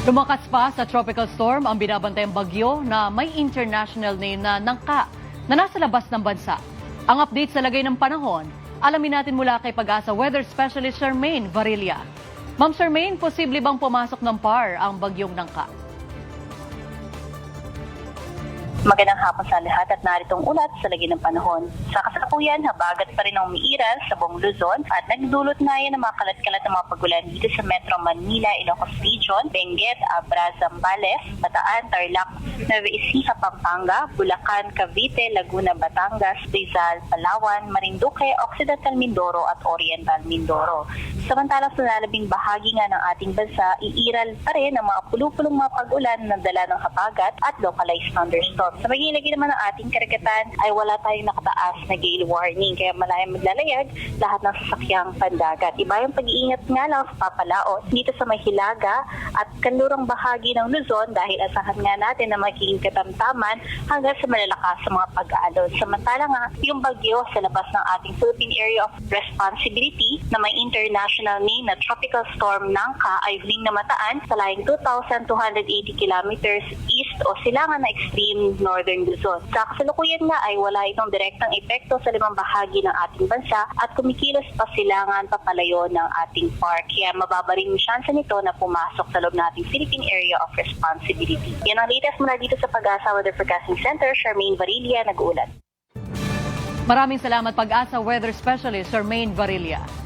Lumakas pa sa tropical storm ang binabantayang bagyo na may international name na Nangka na nasa labas ng bansa. Ang update sa lagay ng panahon, alamin natin mula kay Pag-asa Weather Specialist Charmaine Varilla. Ma'am Charmaine, posible bang pumasok ng PAR ang bagyong Nangka? Magandang hapon sa lahat at naritong ulat sa lagi ng panahon. Sa kasalukuyan, habagat pa rin ang umiiral sa buong Luzon at nagdulot nga yan ng mga kalat-kalat ng mga pagulan dito sa Metro Manila, Ilocos Region, Benguet, Abra, Zambales, Bataan, Tarlac, Nueva Ecija, Pampanga, Bulacan, Cavite, Laguna, Batangas, Rizal, Palawan, Marinduque, Occidental Mindoro at Oriental Mindoro. Samantalang sa lalabing bahagi nga ng ating bansa, iiral pa rin ang mga pulupulong mga pag-ulan na dala ng habagat at localized thunderstorms. Sa magigilagi naman ng ating karagatan ay wala tayong nakataas na gale warning kaya malayang maglalayag lahat ng sasakyang pandagat. Iba yung pag-iingat nga lang sa papalaot dito sa Mahilaga at kanlurang bahagi ng Luzon dahil asahan nga natin na magiging katamtaman hanggang sa malalakas sa mga pag-aalon. Samantala nga, yung bagyo sa labas ng ating Philippine Area of Responsibility na may international name na Tropical Storm Nangka ay huling namataan sa layong 2,280 kilometers east o silangan na extreme Northern Luzon. Sa kasalukuyan nga ay wala itong direktang epekto sa limang bahagi ng ating bansa at kumikilos pa silangan papalayo ng ating park. Kaya mababa rin yung syansa nito na pumasok sa loob ng ating Philippine Area of Responsibility. Yan ang latest mula dito sa Pag-asa Weather Forecasting Center. Charmaine Varilla, nag-uulat. Maraming salamat Pag-asa Weather Specialist Charmaine Varilla.